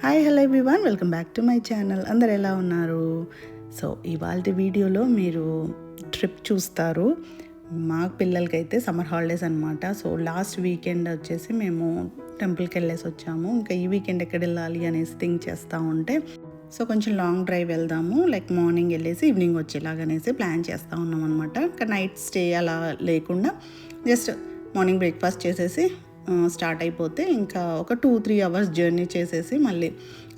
Hi hello everyone, welcome back to my channel. అందరు ఎలా ఉన్నారు? సో ఇవాళ వీడియోలో మీరు ట్రిప్ చూస్తారు. మా పిల్లలకైతే సమ్మర్ హాలిడేస్ అనమాట. సో లాస్ట్ వీకెండ్ వచ్చేసి మేము టెంపుల్కి వెళ్ళేసి వచ్చాము. ఇంకా ఈ వీకెండ్ ఎక్కడ వెళ్ళాలి అనేసి థింక్ చేస్తూ ఉంటే సో కొంచెం లాంగ్ డ్రైవ్ వెళ్దాము, లైక్ మార్నింగ్ వెళ్ళేసి ఈవినింగ్ వచ్చేలాగనేసి ప్లాన్ చేస్తూ ఉన్నాం అనమాట. ఇంకా నైట్ స్టే అలా లేకుండా జస్ట్ మార్నింగ్ బ్రేక్ఫాస్ట్ చేసేసి స్టార్ట్ అయిపోతే ఇంకా ఒక 2-3 అవర్స్ జర్నీ చేసేసి మళ్ళీ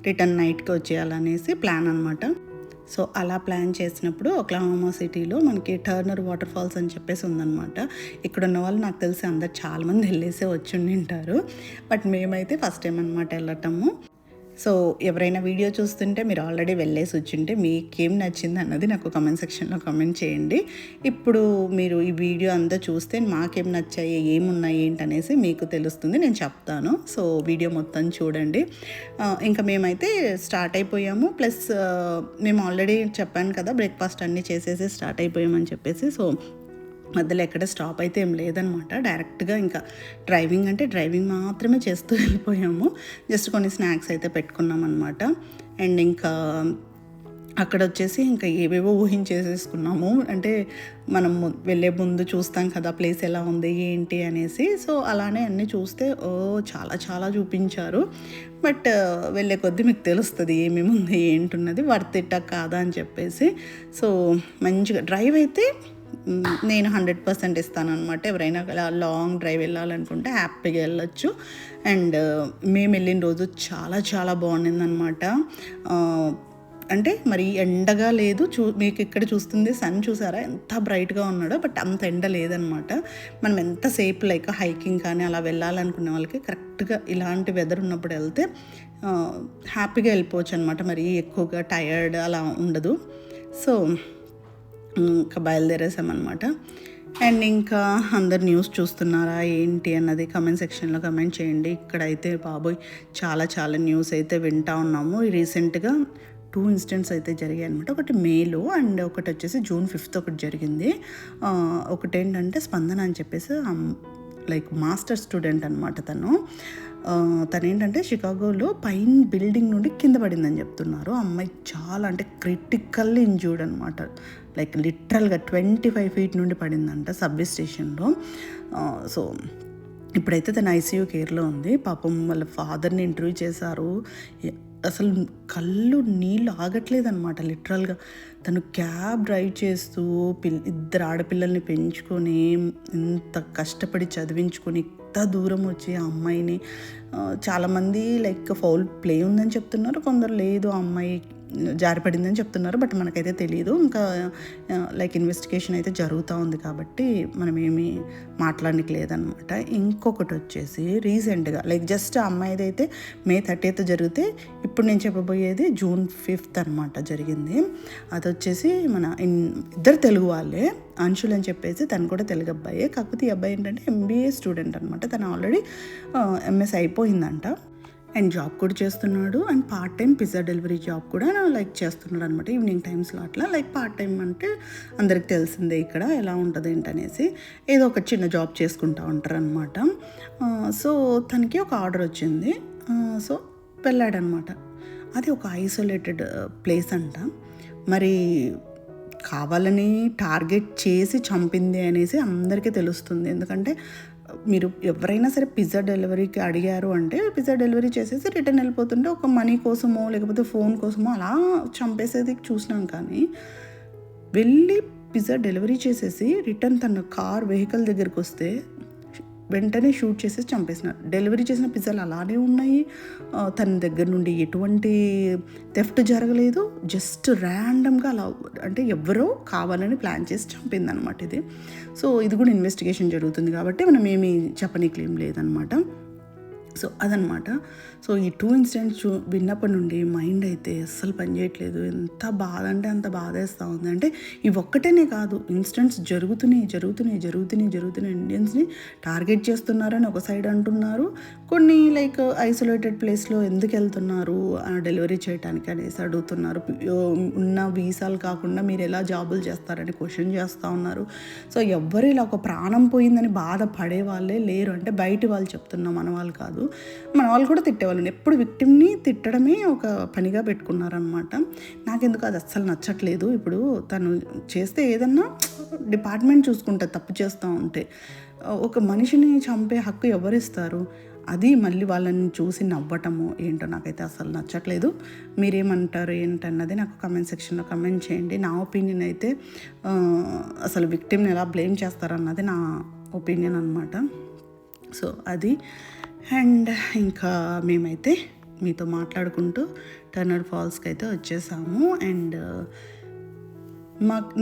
రిటర్న్ నైట్కి వచ్చేయాలనేసి ప్లాన్ అనమాట. సో అలా ప్లాన్ చేసినప్పుడు ఒక్లహోమా సిటీలో మనకి టర్నర్ వాటర్ ఫాల్స్ అని చెప్పేసి ఉందన్నమాట. ఇక్కడ ఉన్న వాళ్ళు నాకు తెలిసి అందరు చాలామంది వెళ్ళేసే వచ్చి ఉంటారు, బట్ మేమైతే ఫస్ట్ టైం అనమాట వెళ్ళటము. సో ఎవరైనా వీడియో చూస్తుంటే మీరు ఆల్రెడీ వెళ్ళేసి వచ్చింటే మీకేం నచ్చింది అన్నది నాకు కామెంట్ సెక్షన్లో కామెంట్ చేయండి. ఇప్పుడు మీరు ఈ వీడియో అంతా చూస్తే మాకేం నచ్చాయి, ఏమున్నాయి ఏంటనేసి మీకు తెలుస్తుంది, నేను చెప్తాను. సో వీడియో మొత్తం చూడండి. ఇంకా మేమైతే స్టార్ట్ అయిపోయాము. ప్లస్ మేము ఆల్రెడీ చెప్పాను కదా, బ్రేక్ఫాస్ట్ అన్నీ చేసేసి స్టార్ట్ అయిపోయామని చెప్పేసి. సో మధ్యలో ఎక్కడ స్టాప్ అయితే ఏం లేదనమాట. డైరెక్ట్గా ఇంకా డ్రైవింగ్ అంటే డ్రైవింగ్ మాత్రమే చేస్తూ వెళ్ళిపోయాము. జస్ట్ కొన్ని స్నాక్స్ అయితే పెట్టుకున్నాం అనమాట. అండ్ ఇంకా అక్కడ వచ్చేసి ఇంకా ఏవేవో ఊహించేసేసుకున్నాము. అంటే మనం వెళ్ళే ముందు చూస్తాం కదా ప్లేస్ ఎలా ఉంది ఏంటి అనేసి. సో అలానే అన్నీ చూస్తే చాలా చాలా చూపించారు. బట్ వెళ్ళే కొద్దీ మీకు తెలుస్తుంది ఏమేమి ఉంది ఏంటున్నది, వర్త్ ఇట్టా కాదా అని చెప్పేసి. సో మంచిగా డ్రైవ్ అయితే నేను 100% ఇస్తాను అనమాట. ఎవరైనా లాంగ్ డ్రైవ్ వెళ్ళాలనుకుంటే హ్యాపీగా వెళ్ళొచ్చు. అండ్ మేము వెళ్ళిన రోజు చాలా చాలా బాగుండిందనమాట. అంటే మరి ఎండగా లేదు. మీకు ఇక్కడ చూస్తుంది సన్ చూసారా ఎంత బ్రైట్గా ఉన్నాడో, బట్ అంత ఎండ లేదనమాట. మనం ఎంతసేపు లైక్ హైకింగ్ కానీ అలా వెళ్ళాలనుకునే వాళ్ళకి కరెక్ట్గా ఇలాంటి వెదర్ ఉన్నప్పుడు వెళ్తే హ్యాపీగా వెళ్ళిపోవచ్చు అనమాట. మరి ఎక్కువగా టయర్డ్ అలా ఉండదు. సో ఇంకా బయలుదేరేసామన్నమాట. అండ్ ఇంకా అందరు న్యూస్ చూస్తున్నారా ఏంటి అన్నది కామెంట్ సెక్షన్లో కామెంట్ చేయండి. ఇక్కడైతే బాబోయ్ చాలా చాలా న్యూస్ అయితే వింటూ ఉన్నాము. రీసెంట్గా 2 ఇన్సిడెంట్స్ అయితే జరిగాయి అనమాట. ఒకటి మేలో అండ్ ఒకటి వచ్చేసి June 5th ఒకటి జరిగింది. ఒకటి ఏంటంటే స్పందన అని చెప్పేసి లైక్ మాస్టర్ స్టూడెంట్ అనమాట. తనేంటంటే షికాగోలో పైన బిల్డింగ్ నుండి కింద పడిందని చెప్తున్నారు. అమ్మాయి చాలా అంటే క్రిటికల్లీ ఇంజ్యూర్డ్ అనమాట. లైక్ లిటరల్గా 25 feet నుండి పడిందంట సబ్వే స్టేషన్లో. సో ఇప్పుడైతే తన ఐసీయూ కేర్లో ఉంది. పాపం వాళ్ళ ఫాదర్ని ఇంటర్వ్యూ చేశారు. అసలు కళ్ళు నీళ్ళు ఆగట్లేదన్నమాట. లిటరల్గా తను క్యాబ్ డ్రైవ్ చేస్తూ 2 ఆడపిల్లల్ని పెంచుకొని ఇంత కష్టపడి చదివించుకొని ఇంత దూరం వచ్చి ఆ అమ్మాయిని చాలామంది లైక్ ఫౌల్ ప్లే ఉందని చెప్తున్నారు, కొందరు లేదు ఆ అమ్మాయి జారిపడిందని చెప్తున్నారు. బట్ మనకైతే తెలియదు. ఇంకా లైక్ ఇన్వెస్టిగేషన్ అయితే జరుగుతూ ఉంది కాబట్టి మనం ఏమీ మాట్లాడడానికి లేదనమాట. ఇంకొకటి వచ్చేసి రీసెంట్గా లైక్ జస్ట్ ఆ అమ్మాయిది అయితే May 30th జరిగితే, ఇప్పుడు నేను చెప్పబోయేది June 5th అనమాట జరిగింది. అది వచ్చేసి మన ఇద్దరు తెలుగు వాళ్ళే, అంశుల్ అని చెప్పేసి తను కూడా తెలుగు అబ్బాయే. కాకపోతే ఈ అబ్బాయి ఏంటంటే MBA స్టూడెంట్ అనమాట. తను ఆల్రెడీ MS అయిపోయిందంట. అండ్ జాబ్ కూడా చేస్తున్నాడు. And part time pizza delivery job కూడా లైక్ చేస్తున్నాడు అనమాట. ఈవినింగ్ టైమ్స్లో అట్లా లైక్ పార్ట్ టైం అంటే అందరికి తెలిసిందే ఇక్కడ ఎలా ఉంటుంది ఏంటనేసి. ఏదో ఒక చిన్న జాబ్ చేసుకుంటూ ఉంటారు అనమాట. సో తనకి ఒక ఆర్డర్ వచ్చింది. సో వెళ్ళాడనమాట. అది ఒక ఐసోలేటెడ్ ప్లేస్ అంట. మరి కావాలని టార్గెట్ చేసి చంపింది అనేసి అందరికీ తెలుస్తుంది. ఎందుకంటే మీరు ఎవరైనా సరే పిజ్జా డెలివరీకి అడిగారు అంటే పిజ్జా డెలివరీ చేసేసి రిటర్న్ వెళ్ళిపోతుంటే ఒక మనీ కోసమో లేకపోతే ఫోన్ కోసమో అలా చంపేసేది చూసినాం. కానీ వెళ్ళి పిజ్జా డెలివరీ చేసేసి రిటర్న్ తన వెహికల్ దగ్గరికి వస్తే వెంటనే షూట్ చేసేసి చంపేసినారు. డెలివరీ చేసిన పిజ్జాలు అలానే ఉన్నాయి. తన దగ్గర నుండి ఎటువంటి థెఫ్ట్ జరగలేదు. జస్ట్ ర్యాండమ్గా అలా అంటే ఎవరో కావాలని ప్లాన్ చేసి చంపిందనమాట ఇది. సో ఇది కూడా ఇన్వెస్టిగేషన్ జరుగుతుంది కాబట్టి మనం ఏమీ చెప్పనీకి ఏం లేదనమాట. సో అదనమాట. సో ఈ 2 ఇన్సిడెంట్స్ విన్నప్పటి నుండి మైండ్ అయితే అస్సలు పనిచేయట్లేదు. ఎంత బాధ అంటే అంత బాధేస్తూ ఉంది. అంటే ఇవి ఒక్కటేనే కాదు, ఇన్సిడెంట్స్ జరుగుతున్నాయి. ఇండియన్స్ని టార్గెట్ చేస్తున్నారని ఒక సైడ్ అంటున్నారు. కొన్ని లైక్ ఐసోలేటెడ్ ప్లేస్లో ఎందుకు వెళ్తున్నారు డెలివరీ చేయడానికి అనేసి అడుగుతున్నారు. ఉన్న వీసాలు కాకుండా మీరు ఎలా జాబులు చేస్తారని క్వశ్చన్ చేస్తూ ఉన్నారు. సో ఎవ్వరు ఇలా ఒక ప్రాణం పోయిందని బాధపడే వాళ్ళే లేరు. అంటే బయట వాళ్ళు చెప్తున్నాం, మన వాళ్ళు కాదు. తిట్టకూడదు. మన వాళ్ళు కూడా తిట్టేవాళ్ళు. ఎప్పుడు విక్టిమ్ని తిట్టడమే ఒక పనిగా పెట్టుకున్నారనమాట. నాకెందుకు అది అస్సలు నచ్చట్లేదు. ఇప్పుడు తను చేస్తే ఏదన్నా డిపార్ట్మెంట్ చూసుకుంటే తప్పు చేస్తూ ఉంటే, ఒక మనిషిని చంపే హక్కు ఎవరిస్తారు? అది మళ్ళీ వాళ్ళని చూసి నవ్వటము ఏంటో నాకైతే అసలు నచ్చట్లేదు. మీరేమంటారు ఏంటన్నది నాకు కమెంట్ సెక్షన్లో కమెంట్ చేయండి. నా ఒపీనియన్ అయితే అసలు విక్టిమ్ని ఎలా బ్లేమ్ చేస్తారన్నది నా ఒపీనియన్ అనమాట. సో అది. అండ్ ఇంకా మేమైతే మీతో మాట్లాడుకుంటూ టర్నర్ ఫాల్స్కి అయితే వచ్చేసాము. అండ్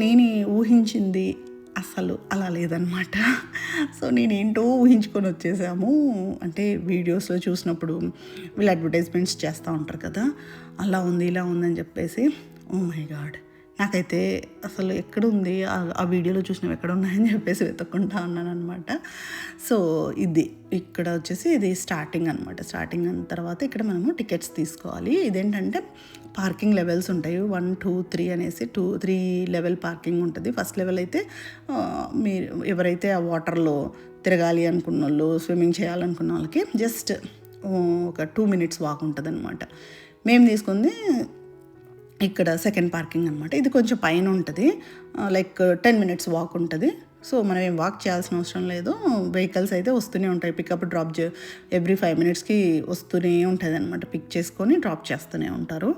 నేను ఊహించింది అసలు అలా లేదనమాట. సో నేనేంటో ఊహించుకొని వచ్చేసాము. అంటే వీడియోస్లో చూసినప్పుడు వీళ్ళు అడ్వర్టైజ్మెంట్స్ చేస్తూ ఉంటారు కదా, అలా ఉంది ఇలా ఉందని చెప్పేసి. ఓ మై గాడ్, నాకైతే అసలు ఎక్కడుంది ఆ వీడియోలో చూసినవి ఎక్కడ ఉన్నాయని చెప్పేసి వెతుక్కుంటా ఉన్నాను అనమాట. సో ఇది ఇక్కడ వచ్చేసి ఇది స్టార్టింగ్ అనమాట. స్టార్టింగ్ అయిన తర్వాత ఇక్కడ మనము టికెట్స్ తీసుకోవాలి. ఇదేంటంటే పార్కింగ్ లెవెల్స్ ఉంటాయి, 1, 2, 3 అనేసి 3 లెవెల్ పార్కింగ్ ఉంటుంది. ఫస్ట్ లెవెల్ అయితే మీరు ఎవరైతే ఆ వాటర్లో తిరగాలి అనుకున్న వాళ్ళు, స్విమ్మింగ్ చేయాలనుకున్న వాళ్ళకి జస్ట్ ఒక 2 మినిట్స్ వాక్ ఉంటుంది అనమాట. మేము తీసుకుంది ఇక్కడ సెకండ్ పార్కింగ్ అనమాట. ఇది కొంచెం పైన ఉంటుంది, లైక్ 10 మినిట్స్ వాక్ ఉంటుంది. సో మనం ఏం వాక్ చేయాల్సిన అవసరం లేదు. వెహికల్స్ అయితే వస్తూనే ఉంటాయి, పికప్ డ్రాప్ ఎవ్రీ 5 మినిట్స్కి వస్తూనే ఉంటుంది అనమాట. పిక్ చేసుకొని డ్రాప్ చేస్తూనే ఉంటారు.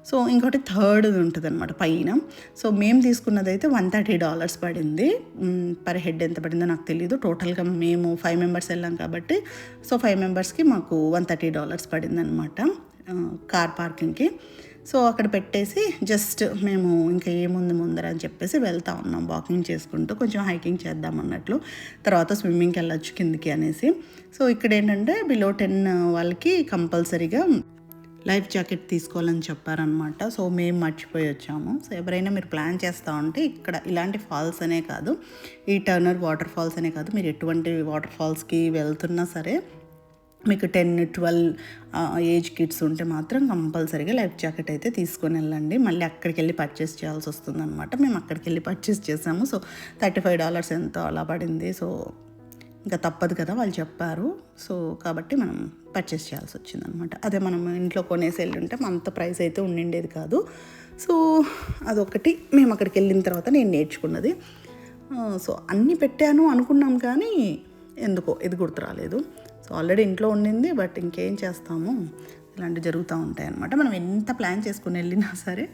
సో ఇంకోటి థర్డ్ ఉంటుంది అనమాట పైన. సో మేము తీసుకున్నది అయితే $130 పడింది. పర్ హెడ్ ఎంత పడిందో నాకు తెలియదు. టోటల్గా మేము 5 మెంబర్స్ వెళ్ళాం కాబట్టి, సో 5 మెంబర్స్కి మాకు $130 పడింది అనమాట కార్ పార్కింగ్కి. సో అక్కడ పెట్టేసి జస్ట్ మేము ఇంకా ఏముంది ముందర అని చెప్పేసి వెళ్తూ ఉన్నాం, వాకింగ్ చేసుకుంటూ. కొంచెం హైకింగ్ చేద్దాం అన్నట్లు, తర్వాత స్విమ్మింగ్కి వెళ్ళొచ్చు కిందికి అనేసి. సో ఇక్కడ ఏంటంటే బిలో 10 వాళ్ళకి కంపల్సరీగా లైఫ్ జాకెట్ తీసుకోవాలని చెప్పారనమాట. సో మేము మర్చిపోయి వచ్చాము. సో ఎవరైనా మీరు ప్లాన్ చేస్తూ ఉంటే ఇక్కడ ఇలాంటి ఫాల్స్ అనే కాదు, ఈ టర్నర్ వాటర్ ఫాల్స్ అనే కాదు, మీరు ఎటువంటి వాటర్ ఫాల్స్కి వెళ్తున్నా సరే మీకు 10, 12 ఏజ్ కిడ్స్ ఉంటే మాత్రం కంపల్సరీగా లైఫ్ జాకెట్ అయితే తీసుకొని వెళ్ళండి. మళ్ళీ అక్కడికి వెళ్ళి పర్చేస్ చేయాల్సి వస్తుంది అనమాట. మేము అక్కడికి వెళ్ళి పర్చేస్ చేసాము. సో $35 ఎంతో అలా పడింది. సో ఇంకా తప్పదు కదా, వాళ్ళు చెప్పారు. సో కాబట్టి మనం పర్చేస్ చేయాల్సి వచ్చిందనమాట. అదే మనం ఇంట్లో కొనేసి వెళ్ళి ఉంటే అంత ప్రైస్ అయితే ఉండిండేది కాదు. సో అదొకటి మేము అక్కడికి వెళ్ళిన తర్వాత నేను నేర్చుకున్నది. సో అన్నీ పెట్టాను అనుకున్నాం కానీ ఎందుకో ఇది గుర్తు రాలేదు. సో ఆల్రెడీ ఇంట్లో ఉండింది, బట్ ఇంకేం చేస్తాము, ఇలాంటివి జరుగుతూ ఉంటాయి అన్నమాట. మనం ఎంత ప్లాన్ చేసుకుని వెళ్ళినా సరే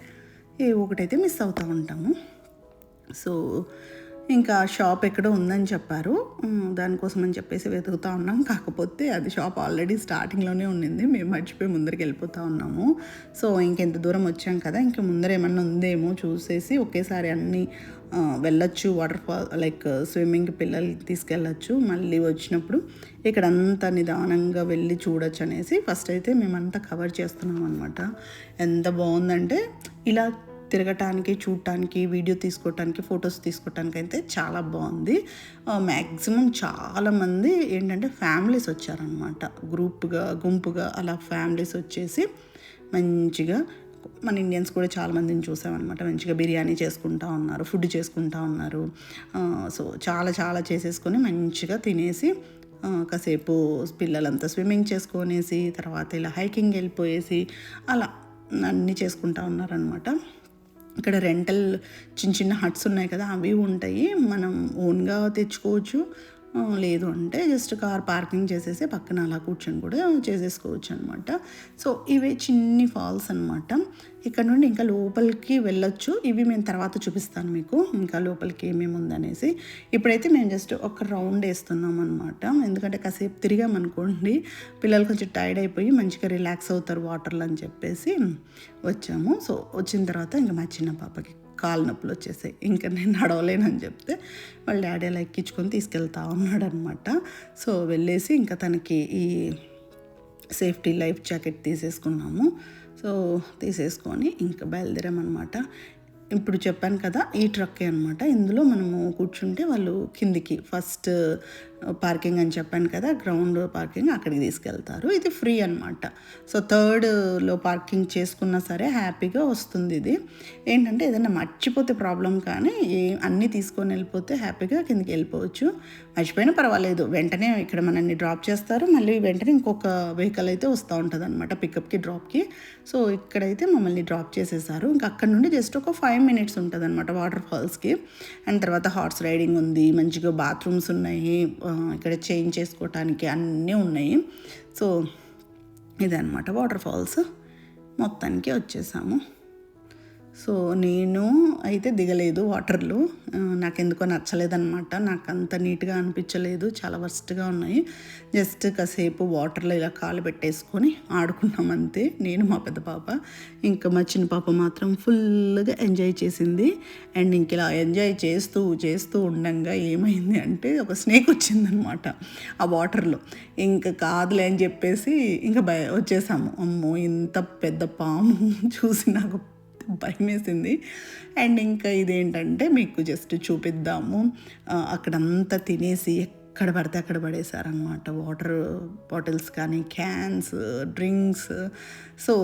ఏ ఒకటైతే మిస్ అవుతూ ఉంటాము. సో ఇంకా షాప్ ఎక్కడో ఉందని చెప్పారు, దానికోసం అని చెప్పేసి వెతుకుతూ ఉన్నాం. కాకపోతే అది షాప్ ఆల్రెడీ స్టార్టింగ్లోనే ఉండింది, మేము మర్చిపోయి ముందరికి వెళ్ళిపోతూ ఉన్నాము. సో ఇంకెంత దూరం వచ్చాం కదా, ఇంక ముందర ఏమన్నా ఉందేమో చూసేసి ఒకేసారి అన్నీ వెళ్ళొచ్చు. వాటర్ ఫాల్ లైక్ స్విమ్మింగ్కి పిల్లల్ని తీసుకెళ్ళచ్చు. మళ్ళీ వచ్చినప్పుడు ఇక్కడ అంతా నిదానంగా వెళ్ళి చూడొచ్చు అనేసి ఫస్ట్ అయితే మేమంతా కవర్ చేస్తున్నాం అనమాట. ఎంత బాగుందంటే ఇలా తిరగటానికి, చూడటానికి, వీడియో తీసుకోవటానికి, ఫొటోస్ తీసుకోవటానికి అయితే చాలా బాగుంది. మ్యాక్సిమం చాలామంది ఏంటంటే ఫ్యామిలీస్ వచ్చారనమాట, గుంపుగా అలా ఫ్యామిలీస్ వచ్చేసి మంచిగా మన ఇండియన్స్ కూడా చాలామందిని చూసామన్నమాట. మంచిగా బిర్యానీ చేసుకుంటూ ఉన్నారు, ఫుడ్ చేసుకుంటూ ఉన్నారు. సో చాలా చేసేసుకొని మంచిగా తినేసి కాసేపు పిల్లలంతా స్విమ్మింగ్ చేసుకొనేసి తర్వాత ఇలా హైకింగ్ వెళ్ళిపోయేసి అలా అన్నీ చేసుకుంటూ ఉన్నారనమాట. ఇక్కడ రెంటల్ చిన్న హట్స్ ఉన్నాయి కదా, అవి ఉంటాయి. మనం ఓన్గా తెచ్చుకోవచ్చు, లేదు అంటే జస్ట్ కార్ పార్కింగ్ చేసేసి పక్కన అలా కూర్చొని కూడా చేసేసుకోవచ్చు అనమాట. సో ఇవే చిన్ని ఫాల్స్ అనమాట. ఇక్కడ నుండి ఇంకా లోపలికి వెళ్ళొచ్చు. ఇవి మేము తర్వాత చూపిస్తాను మీకు ఇంకా లోపలికి ఏమేమి ఉందనేసి. ఇప్పుడైతే మేము జస్ట్ ఒక రౌండ్ వేస్తున్నాం అనమాట. ఎందుకంటే కాసేపు తిరిగామనుకోండి పిల్లలు కొంచెం టైర్డ్ అయిపోయి మంచిగా రిలాక్స్ అవుతారు వాటర్లో అని చెప్పేసి వచ్చాము. సో వచ్చిన తర్వాత ఇంకా మా చిన్న పాపకి కాలు నొప్పులు వచ్చేసాయి, ఇంకా నేను నడవలేనని చెప్తే వాళ్ళ డాడీ అలా ఎక్కించుకొని తీసుకెళ్తా ఉన్నాడు అనమాట. సో వెళ్ళేసి ఇంకా తనకి ఈ సేఫ్టీ లైఫ్ జాకెట్ తీసేసుకున్నాము. సో తీసేసుకొని ఇంకా బయలుదేరామన్నమాట. ఇప్పుడు చెప్పాను కదా, ఈ ట్రక్కే అనమాట. ఇందులో మనము కూర్చుంటే వాళ్ళు కిందికి ఫస్ట్ పార్కింగ్ అని చెప్పాను కదా, గ్రౌండ్ పార్కింగ్, అక్కడికి తీసుకెళ్తారు. ఇది ఫ్రీ అనమాట. సో థర్డ్లో పార్కింగ్ చేసుకున్నా సరే హ్యాపీగా వస్తుంది. ఇది ఏంటంటే ఏదైనా మర్చిపోతే ప్రాబ్లం, కానీ అన్నీ తీసుకొని వెళ్ళిపోతే హ్యాపీగా కిందకి వెళ్ళిపోవచ్చు. మర్చిపోయినా పర్వాలేదు, వెంటనే ఇక్కడ మనల్ని డ్రాప్ చేస్తారు, మళ్ళీ వెంటనే ఇంకొక వెహికల్ అయితే వస్తూ ఉంటుంది అనమాట పికప్కి డ్రాప్కి. సో ఇక్కడైతే మమ్మల్ని డ్రాప్ చేసేసారు. ఇంకా అక్కడ నుండి జస్ట్ ఒక 5 minutes ఉంటుంది అనమాట వాటర్ ఫాల్స్కి. అండ్ తర్వాత హార్స్ రైడింగ్ ఉంది, మంచిగా బాత్రూమ్స్ ఉన్నాయి, ఇక్కడ చేంజ్ చేసుకోవటానికి అన్నీ ఉన్నాయి. సో ఇదన్నమాట వాటర్ ఫాల్స్. మొత్తానికి వచ్చేసాము. సో నేను అయితే దిగలేదు వాటర్లో, నాకెందుకో నచ్చలేదన్నమాట. నాకు అంత నీట్గా అనిపించలేదు, చాలా వర్స్ట్గా ఉన్నాయి. జస్ట్ కాసేపు వాటర్లో ఇలా కాలు పెట్టేసుకొని ఆడుకున్నాం అంతే, నేను మా పెద్ద పాప. ఇంకా మా చిన్న పాప మాత్రం ఫుల్గా ఎంజాయ్ చేసింది. అండ్ ఇంక ఇలా ఎంజాయ్ చేస్తూ చేస్తూ ఉండంగా ఏమైంది అంటే ఒక స్నేక్ వచ్చిందనమాట ఆ వాటర్లో. ఇంకా కాదులే అని చెప్పేసి ఇంకా వచ్చేసాము. అమ్మో ఇంత పెద్ద పాము చూసి నాకు భయం వేసింది. అండ్ ఇంకా ఇదేంటంటే మీకు జస్ట్ చూపిద్దాము, అక్కడంతా తినేసి ఎక్కడ పడితే అక్కడ పడేశారనమాట. వాటర్ బాటిల్స్ కానీ, క్యాన్స్, డ్రింక్స్. సో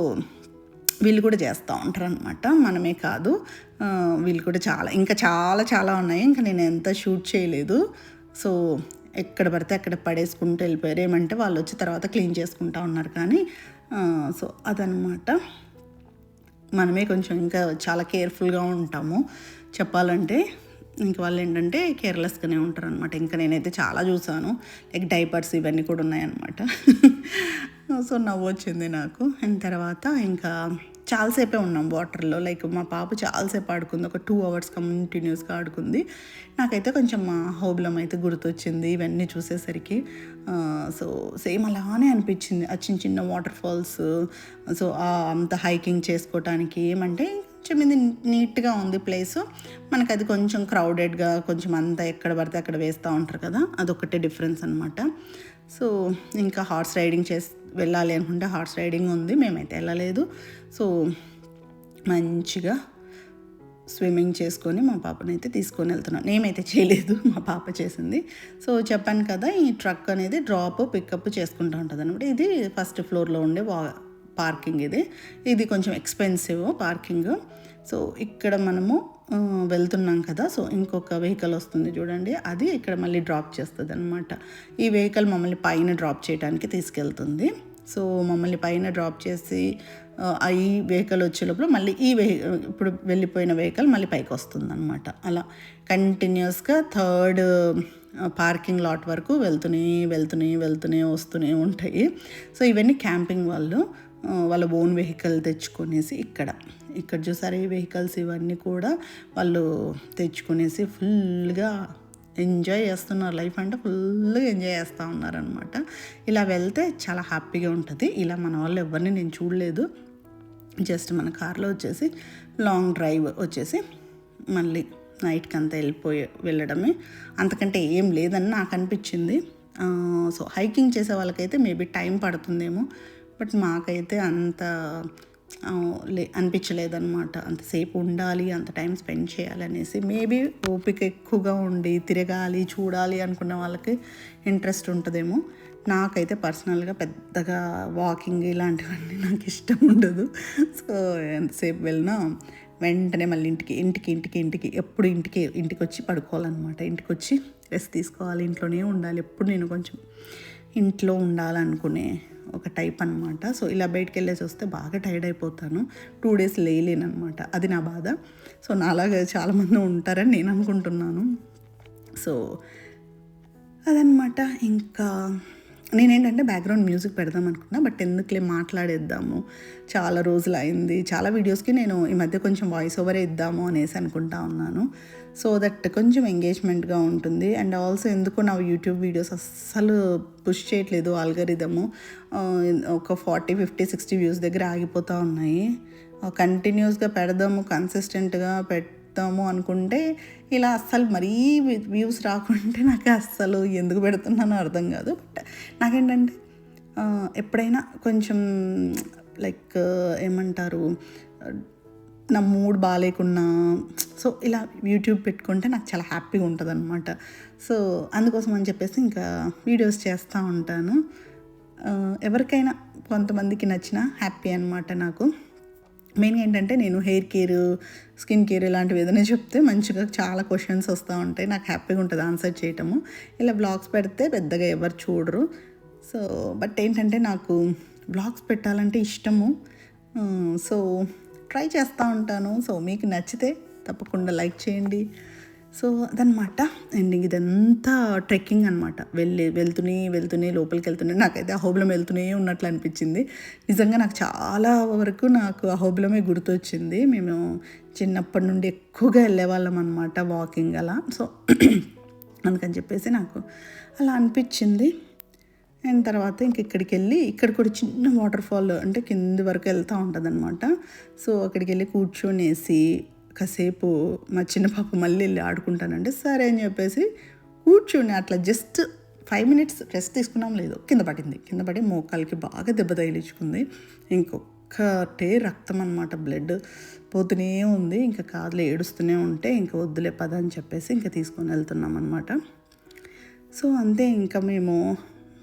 వీళ్ళు కూడా చేస్తూ ఉంటారు అనమాట, మనమే కాదు, వీళ్ళు కూడా ఇంకా చాలా చాలా ఉన్నాయి. ఇంకా నేను ఎంత షూట్ చేయలేదు. సో ఎక్కడ పడితే అక్కడ పడేసుకుంటూ వెళ్ళిపోయారు. ఏమంటే వాళ్ళు వచ్చి తర్వాత క్లీన్ చేసుకుంటూ ఉన్నారు కానీ. సో అదనమాట, మనమే కొంచెం ఇంకా చాలా కేర్ఫుల్గా ఉంటాము చెప్పాలంటే. ఇంక వాళ్ళు ఏంటంటే కేర్లెస్గానే ఉంటారు అనమాట. ఇంకా నేనైతే చాలా చూసాను, లైక్ డైపర్స్ ఇవన్నీ కూడా ఉన్నాయన్నమాట. సో నవ్వు వచ్చింది నాకు. అండ్ తర్వాత ఇంకా చాలాసేపే ఉన్నాం వాటర్లో. లైక్ మా పాప చాలాసేపు ఆడుకుంది, ఒక 2 hours కంటిన్యూస్గా ఆడుకుంది. నాకైతే కొంచెం మా హోబిలం అయితే గుర్తొచ్చింది ఇవన్నీ చూసేసరికి. సో సేమ్ అలానే అనిపించింది ఆ చిన్న చిన్న వాటర్ ఫాల్స్. సో అంత హైకింగ్ చేసుకోవటానికి ఏమంటే కొంచెం ఇది నీట్గా ఉంది ప్లేసు. మనకు అది కొంచెం క్రౌడెడ్గా, కొంచెం అంతా ఎక్కడ పడితే అక్కడ వేస్తూ ఉంటారు కదా, అదొకటే డిఫరెన్స్ అనమాట. సో ఇంకా హార్స్ రైడింగ్ వెళ్ళాలి అనుకుంటే హార్స్ రైడింగ్ ఉంది, మేమైతే వెళ్ళలేదు. సో మంచిగా స్విమ్మింగ్ చేసుకొని మా పాపని అయితే తీసుకొని వెళ్తున్నాను. నేనైతే చేయలేదు, మా పాప చేసింది. సో చెప్పాను కదా, ఈ ట్రక్ అనేది డ్రాప్ పికప్ చేసుకుంటూ ఉంటుంది అనమాట. ఇది ఫస్ట్ ఫ్లోర్లో ఉండే పార్కింగ్. ఇది కొంచెం ఎక్స్పెన్సివ్ పార్కింగ్. సో ఇక్కడ మనము వెళ్తున్నాం కదా, సో ఇంకొక వెహికల్ వస్తుంది చూడండి, అది ఇక్కడ మళ్ళీ డ్రాప్ చేస్తుంది అనమాట. ఈ వెహికల్ మమ్మల్ని పైన డ్రాప్ చేయడానికి తీసుకెళ్తుంది. సో మమ్మల్ని పైన డ్రాప్ చేసి ఈ వెహికల్ వచ్చే లోపల మళ్ళీ ఇప్పుడు వెళ్ళిపోయిన వెహికల్ మళ్ళీ పైకి వస్తుంది అనమాట. అలా కంటిన్యూస్గా థర్డ్ పార్కింగ్ లాట్ వరకు వెళ్తూనే వస్తూనే ఉంటాయి. సో ఇవన్నీ క్యాంపింగ్ వాళ్ళ ఓన్ వెహికల్ తెచ్చుకొనేసి ఇక్కడ చూసారు ఈ వెహికల్స్ ఇవన్నీ కూడా వాళ్ళు తెచ్చుకునేసి ఫుల్గా ఎంజాయ్ చేస్తున్నారు. లైఫ్ అంటే ఫుల్గా ఎంజాయ్ చేస్తూ ఉన్నారనమాట. ఇలా వెళ్తే చాలా హ్యాపీగా ఉంటుంది. ఇలా మన వాళ్ళు ఎవరిని నేను చూడలేదు. జస్ట్ మన కార్లో వచ్చేసి లాంగ్ డ్రైవ్ వచ్చేసి మళ్ళీ నైట్కి అంతా వెళ్ళడమే, అంతకంటే ఏం లేదని నాకు అనిపించింది. సో హైకింగ్ చేసే వాళ్ళకైతే మేబీ టైం పడుతుందేమో, బట్ మాకైతే అంత అనిపించలేదన్నమాట. అంతసేపు ఉండాలి, అంత టైం స్పెండ్ చేయాలనేసి. మేబీ ఓపిక ఎక్కువగా ఉండి తిరగాలి, చూడాలి అనుకున్న వాళ్ళకి ఇంట్రెస్ట్ ఉంటుందేమో. నాకైతే పర్సనల్గా పెద్దగా వాకింగ్ ఇలాంటివన్నీ నాకు ఇష్టం ఉండదు. సో ఎంతసేపు వెళ్ళినా వెంటనే మళ్ళీ ఇంటికి ఎప్పుడు ఇంటికి వచ్చి పడుకోవాలన్నమాట. ఇంటికి వచ్చి రెస్ట్ తీసుకోవాలి, ఇంట్లోనే ఉండాలి. ఎప్పుడు నేను కొంచెం ఇంట్లో ఉండాలనుకునే ఒక టైప్ అనమాట. సో ఇలా బయటికి వెళ్ళేసి వస్తే బాగా టైర్డ్ అయిపోతాను, 2 days లేనమాట. అది నా బాధ. సో నాలాగా చాలామంది ఉంటారని నేను అనుకుంటున్నాను. సో అదనమాట. ఇంకా నేనేంటంటే బ్యాక్గ్రౌండ్ మ్యూజిక్ పెడదాం అనుకున్నా, బట్ ఎందుకులే మాట్లాడేద్దాము, చాలా రోజులు అయింది. చాలా వీడియోస్కి నేను ఈ మధ్య కొంచెం వాయిస్ ఓవరే ఇద్దాము అనేసి అనుకుంటా ఉన్నాను. సో దట్ కొంచెం ఎంగేజ్మెంట్గా ఉంటుంది. అండ్ ఆల్సో ఎందుకో నా యూట్యూబ్ వీడియోస్ అస్సలు పుష్ చేయట్లేదు ఆల్గరిథము. ఒక 40, 50, 60 వ్యూస్ దగ్గర ఆగిపోతూ ఉన్నాయి. కంటిన్యూస్గా పెడదాము, కన్సిస్టెంట్గా పెడతాము అనుకుంటే ఇలా అస్సలు మరీ వ్యూస్ రాకుంటే నాకు అస్సలు ఎందుకు పెడుతున్నానో అర్థం కాదు. బట్ నాకేంటంటే ఎప్పుడైనా కొంచెం లైక్ ఏమంటారు, నా మూడ్ బాగాలేకున్నా సో ఇలా యూట్యూబ్ పెట్టుకుంటే నాకు చాలా హ్యాపీగా ఉంటుంది అనమాట. సో అందుకోసం అని చెప్పేసి ఇంకా వీడియోస్ చేస్తూ ఉంటాను. ఎవరికైనా కొంతమందికి నచ్చిన హ్యాపీ అనమాట నాకు. మెయిన్గా ఏంటంటే నేను హెయిర్ కేర్, స్కిన్ కేర్ ఇలాంటివి ఏదైనా చెప్తే మంచిగా చాలా క్వశ్చన్స్ వస్తూ ఉంటాయి. నాకు హ్యాపీగా ఉంటుంది ఆన్సర్ చేయటము. ఇలా వ్లాగ్స్ పెడితే పెద్దగా ఎవరు చూడరు. సో బట్ ఏంటంటే నాకు వ్లాగ్స్ పెట్టాలంటే ఇష్టము. సో ట్రై చేస్తూ ఉంటాను. సో మీకు నచ్చితే తప్పకుండా లైక్ చేయండి. సో అదనమాట. అండ్ ఇదంతా ట్రెక్కింగ్ అనమాట. వెళ్తూనే లోపలికి వెళ్తూనే నాకైతే అహోబిలం వెళ్తూనే ఉన్నట్లు అనిపించింది. నిజంగా నాకు చాలా వరకు నాకు అహోబిలమే గుర్తొచ్చింది. మేము చిన్నప్పటి నుండి ఎక్కువగా వెళ్ళేవాళ్ళం అనమాట వాకింగ్ అలా. సో అందుకని చెప్పేసి నాకు అలా అనిపించింది. అండ్ తర్వాత ఇక్కడికి వెళ్ళి ఇక్కడ కూడా చిన్న వాటర్ ఫాల్ అంటే కింది వరకు వెళ్తూ ఉంటుంది అనమాట. సో అక్కడికి వెళ్ళి కూర్చొనేసి కాసేపు మా చిన్న పాప మళ్ళీ వెళ్ళి ఆడుకుంటానంటే సరే అని చెప్పేసి కూర్చొని అట్లా జస్ట్ 5 minutes రెస్ట్ తీసుకున్నాం, లేదు కింద పడి మోకాలకి బాగా దెబ్బ తగిలించుకుంది. ఇంకొక్కటే రక్తం అనమాట, బ్లడ్ పోతూనే ఉంది. ఇంకా కాదులే ఏడుస్తూనే ఉంటే ఇంకా వద్దులే పద అని చెప్పేసి ఇంకా తీసుకొని వెళ్తున్నాం అనమాట. సో అంతే, ఇంకా మేము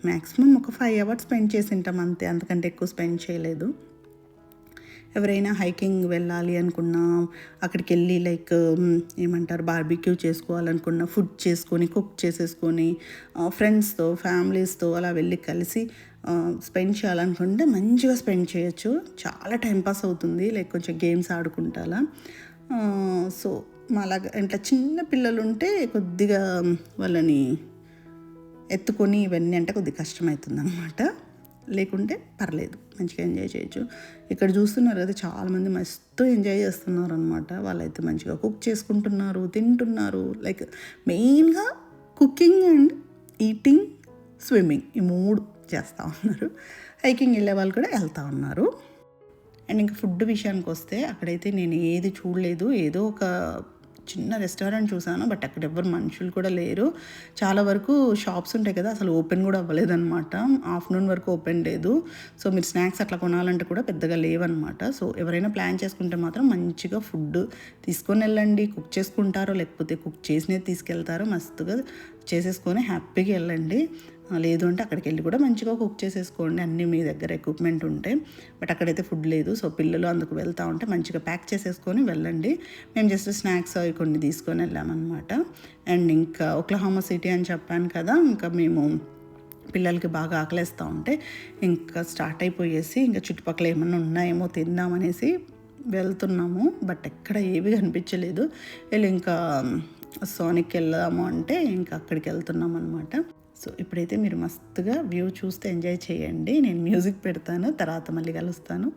మ్యాక్సిమం ఒక 5 hours స్పెండ్ చేసి ఉంటాం అంతే, అంతకంటే ఎక్కువ స్పెండ్ చేయలేదు. ఎవరైనా హైకింగ్ వెళ్ళాలి అనుకున్నా, అక్కడికి వెళ్ళి లైక్ ఏమంటారు బార్బిక్యూ చేసుకోవాలనుకున్నా, ఫుడ్ చేసుకొని కుక్ చేసేసుకొని ఫ్రెండ్స్తో ఫ్యామిలీస్తో అలా వెళ్ళి కలిసి స్పెండ్ చేయాలనుకుంటే మంచిగా స్పెండ్ చేయొచ్చు. చాలా టైంపాస్ అవుతుంది, లైక్ కొంచెం గేమ్స్ ఆడుకుంటా అలా. సో అలాగా ఇట్లా చిన్న పిల్లలు ఉంటే కొద్దిగా వాళ్ళని ఎత్తుకొని ఇవన్నీ అంటే కొద్దిగా కష్టమవుతుంది అనమాట. లేకుంటే పర్లేదు, మంచిగా ఎంజాయ్ చేయొచ్చు. ఇక్కడ చూస్తున్నారు కదా చాలామంది మస్తు ఎంజాయ్ చేస్తున్నారు అనమాట. వాళ్ళైతే మంచిగా కుక్ చేసుకుంటున్నారు, తింటున్నారు. లైక్ మెయిన్గా కుకింగ్ అండ్ ఈటింగ్, స్విమ్మింగ్ ఈ 3 చేస్తూ ఉన్నారు. హైకింగ్ వెళ్ళే వాళ్ళు కూడా వెళ్తూ ఉన్నారు. అండ్ ఇంకా ఫుడ్ విషయానికి వస్తే అక్కడైతే నేను ఏది చూడలేదు. ఏదో ఒక చిన్న రెస్టారెంట్ చూసాను, బట్ అక్కడ ఎవరు మనుషులు కూడా లేరు. చాలా వరకు షాప్స్ ఉంటాయి కదా, అసలు ఓపెన్ కూడా అవ్వలేదన్నమాట. ఆఫ్టర్నూన్ వరకు ఓపెన్ లేదు. సో మీరు స్నాక్స్ అట్లా కొనాలంటే కూడా పెద్దగా లేవన్నమాట. సో ఎవరైనా ప్లాన్ చేసుకుంటే మాత్రం మంచిగా ఫుడ్ తీసుకొని వెళ్ళండి. కుక్ చేసుకుంటారో లేకపోతే కుక్ చేసినది తీసుకెళ్తారో మస్తుగా చేసేసుకొని హ్యాపీగా వెళ్ళండి. లేదు అంటే అక్కడికి వెళ్ళి కూడా మంచిగా కుక్ చేసేసుకోండి, అన్నీ మీ దగ్గర ఎక్విప్మెంట్ ఉంటే. బట్ అక్కడైతే ఫుడ్ లేదు. సో పిల్లలు అందుకు వెళ్తూ ఉంటే మంచిగా ప్యాక్ చేసేసుకొని వెళ్ళండి. మేము జస్ట్ స్నాక్స్ అవి కొన్ని తీసుకొని వెళ్ళామన్నమాట. అండ్ ఇంకా ఓక్లహోమా సిటీ అని చెప్పాను కదా, ఇంకా మేము పిల్లలకి బాగా ఆకలేస్తూ ఉంటే ఇంకా స్టార్ట్ అయిపోయేసి ఇంకా చుట్టుపక్కల ఏమన్నా ఉన్నాయేమో తిందామనేసి వెళ్తున్నాము. బట్ ఎక్కడ ఏవి కనిపించలేదు. వెళ్ళి ఇంకా సోనిక్ వెళ్దాము అంటే ఇంకా అక్కడికి వెళ్తున్నాం అనమాట. సో ఇప్పుడైతే మీరు మస్తుగా వ్యూ చూస్తే ఎంజాయ్ చేయండి. నేను మ్యూజిక్ పెడతాను, తర్వాత మళ్ళీ కలుస్తాను.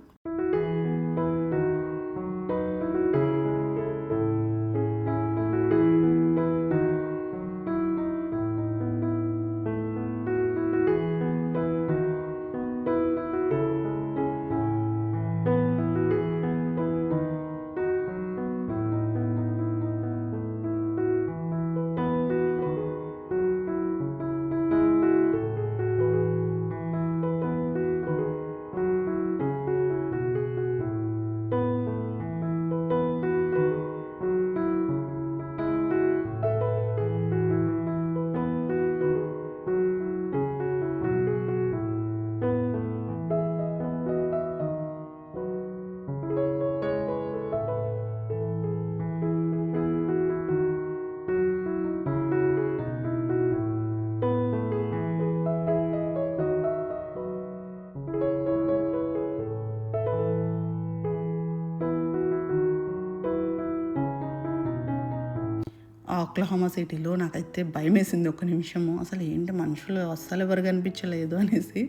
ఓక్లహోమా సిటీలో నాకైతే భయం వేసింది ఒక్క నిమిషము. అసలు ఏంటి మనుషులు అస్సలు ఎవరు కనిపించలేదు అనేసి.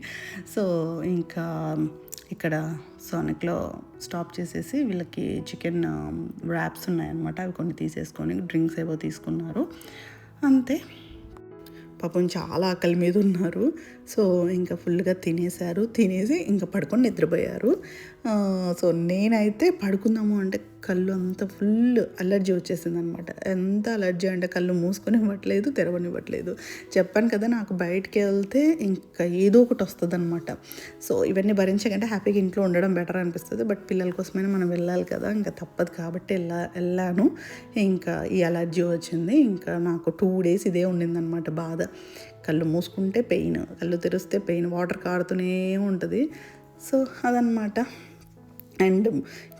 సో ఇంకా ఇక్కడ సోనిక్లో స్టాప్ చేసేసి వీళ్ళకి చికెన్ ర్యాప్స్ ఉన్నాయన్నమాట, అవి కొన్ని తీసేసుకొని డ్రింక్స్ ఏవో తీసుకున్నారు అంతే. పాపం చాలా ఆకలి మీద ఉన్నారు. సో ఇంకా ఫుల్గా తినేశారు. తినేసి ఇంకా పడుకొని నిద్రపోయారు. సో నేనైతే పడుకుందాము అంటే కళ్ళు అంత ఫుల్ అలర్జీ వచ్చేసిందనమాట. ఎంత అలర్జీ అంటే కళ్ళు మూసుకొనివ్వట్లేదు, తెరవనివ్వట్లేదు. చెప్పాను కదా, నాకు బయటికి వెళ్తే ఇంకా ఏదో ఒకటి వస్తుందన్నమాట. సో ఇవన్నీ భరించకంటే హ్యాపీగా ఇంట్లో ఉండడం బెటర్ అనిపిస్తుంది. బట్ పిల్లల కోసమైనా మనం వెళ్ళాలి కదా, ఇంకా తప్పదు కాబట్టి వెళ్ళాను. ఇంకా ఈ అలర్జీ వచ్చింది. ఇంకా నాకు 2 days ఇదే ఉండిందనమాట బాధ. కళ్ళు మూసుకుంటే పెయిన్, కళ్ళు తెరిస్తే పెయిన్, వాటర్ కారుతూనే ఉంటుంది. సో అదనమాట. అండ్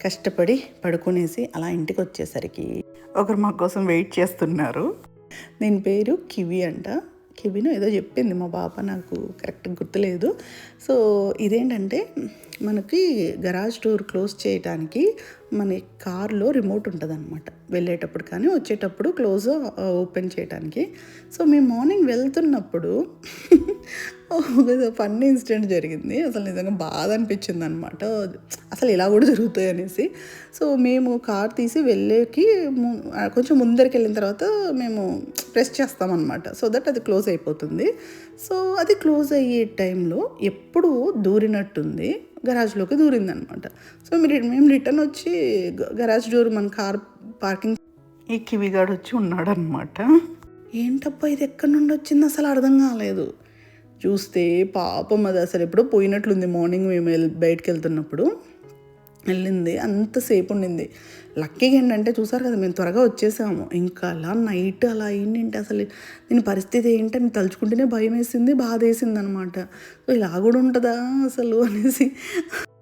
కష్టపడి పడుకునేసి అలా ఇంటికి వచ్చేసరికి ఒకరు మా కోసం వెయిట్ చేస్తున్నారు. దీని పేరు కివి అంట. కివిను ఏదో చెప్పింది మా పాప, నాకు కరెక్ట్గా గుర్తులేదు. సో ఇదేంటంటే మనకి గరాజ్ డోర్ క్లోజ్ చేయడానికి మన కార్లో రిమోట్ ఉంటుంది అనమాట. వెళ్ళేటప్పుడు కానీ వచ్చేటప్పుడు క్లోజ్ ఓపెన్ చేయడానికి. సో మేము మార్నింగ్ వెళ్తున్నప్పుడు ఒక ఫన్నీ ఇన్సిడెంట్ జరిగింది. అసలు నిజంగా బాధ అనిపించింది అనమాట. అసలు ఇలా కూడా జరుగుతాయి అనేసి. సో మేము కార్ తీసి వెళ్ళేకి కొంచెం ముందరికి వెళ్ళిన తర్వాత మేము ప్రెస్ చేస్తామన్నమాట. సో దట్ అది క్లోజ్ అయిపోతుంది. సో అది క్లోజ్ అయ్యే టైంలో ఎప్పుడు దూరినట్టుంది, గరాజ్లోకి దూరిందనమాట. సో మేము రిటర్న్ వచ్చి గరాజ్ డోర్ మన కార్ పార్కింగ్ ఈ కివిగాడు వచ్చి ఉన్నాడు అనమాట. ఏంటబ్బా ఇది ఎక్కడి నుండి వచ్చింది అసలు అర్థం కాలేదు. చూస్తే పాపం అది అసలు ఎప్పుడో పోయినట్లుంది. మార్నింగ్ మేము బయటకు వెళ్తున్నప్పుడు వెళ్ళింది, అంతసేపు ఉండింది. లక్కీగా ఏంటంటే చూసారు కదా, మేము త్వరగా వచ్చేసాము. ఇంకా అలా నైట్ అలా అయిందంటే అసలు దీని పరిస్థితి ఏంటని తలుచుకుంటేనే భయం వేసింది, బాధ వేసింది అనమాట. సో ఇలా కూడా ఉంటుందా అసలు అనేసి.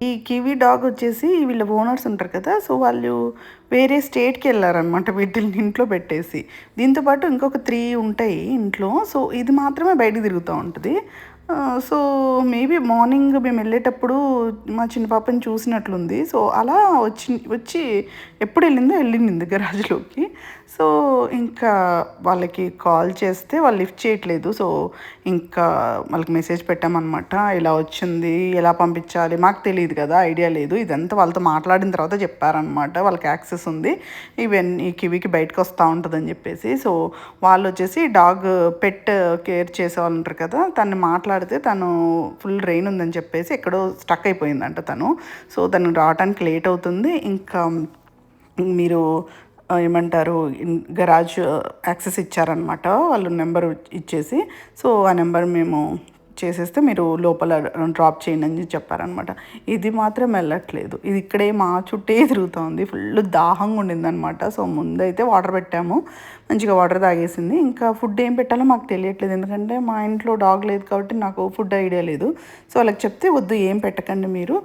ఈ కివీ డాగ్ వచ్చేసి వీళ్ళ ఓనర్స్ ఉంటారు కదా, సో వాళ్ళు వేరే స్టేట్కి వెళ్ళారనమాట వీటిని ఇంట్లో పెట్టేసి. దీంతోపాటు ఇంకొక 3 ఉంటాయి ఇంట్లో. సో ఇది మాత్రమే బయటకు తిరుగుతూ ఉంటుంది. సో మేబీ మార్నింగ్ మేము వెళ్ళేటప్పుడు మా చిన్న పాపని చూసినట్లుంది. సో అలా వచ్చి ఎప్పుడు వెళ్ళింది గరాజ్లోకి. సో ఇంకా వాళ్ళకి కాల్ చేస్తే వాళ్ళు లిఫ్ట్ చేయట్లేదు. సో ఇంకా వాళ్ళకి మెసేజ్ పెట్టామన్నమాట, ఇలా వచ్చింది, ఎలా పంపించాలి మాకు తెలియదు కదా, ఐడియా లేదు. ఇదంతా వాళ్ళతో మాట్లాడిన తర్వాత చెప్పారనమాట, వాళ్ళకి యాక్సెస్ ఉంది, ఈ కివికి బయటకు వస్తూ ఉంటుందని చెప్పేసి. సో వాళ్ళు వచ్చేసి డాగ్ పెట్ కేర్ చేసే వాళ్ళు ఉంటారు కదా, తను మాట్లాడితే తను ఫుల్ రెయిన్ ఉందని చెప్పేసి ఎక్కడో స్టక్ అయిపోయిందంట తను. సో తను రావడానికి లేట్ అవుతుంది, ఇంకా మీరు ఏమంటారు గరాజ్ యాక్సెస్ ఇచ్చారనమాట వాళ్ళు నెంబర్ ఇచ్చేసి. సో ఆ నెంబర్ మేము చేసేస్తే మీరు లోపల డ్రాప్ చేయండి అని చెప్పారనమాట. ఇది మాత్రం వెళ్ళట్లేదు, ఇది ఇక్కడే మా చుట్టే తిరుగుతుంది. ఫుల్ దాహంగా ఉండిందనమాట. సో ముందైతే వాటర్ పెట్టాము, మంచిగా వాటర్ తాగేసింది. ఇంకా ఫుడ్ ఏం పెట్టాలో మాకు తెలియట్లేదు, ఎందుకంటే మా ఇంట్లో డాగ్ లేదు కాబట్టి నాకు ఫుడ్ ఐడియా లేదు. సో వాళ్ళకి చెప్తే వద్దు ఏం పెట్టకండి మీరు,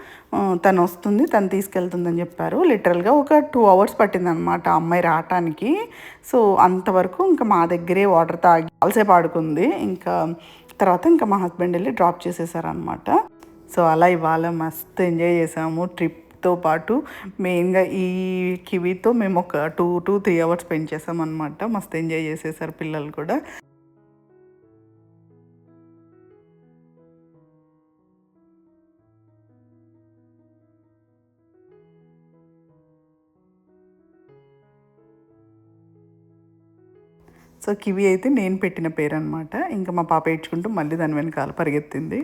తను వస్తుంది, తను తీసుకెళ్తుందని చెప్పారు. లిటరల్గా ఒక 2 hours పట్టిందనమాట అమ్మాయి రావటానికి. సో అంతవరకు ఇంకా మా దగ్గరే వాటర్ తాగి కాల్సేపు ఆడుకుంది. ఇంకా తర్వాత ఇంకా మా హస్బెండ్ వెళ్ళి డ్రాప్ చేసేసారనమాట. సో అలా ఇవాళ మస్తు ఎంజాయ్ చేసాము. ట్రిప్తో పాటు మెయిన్గా ఈ కివీతో మేము ఒక 2 to 3 hours స్పెండ్ చేసామన్నమాట. మస్తు ఎంజాయ్ చేసేసారు పిల్లలు కూడా. సో కివి అయితే నేను పెట్టిన పేరు అనమాట. ఇంకా మా పాప ఏడ్చుకుంటూ మళ్ళీ దాని వెనకాల పరిగెత్తింది.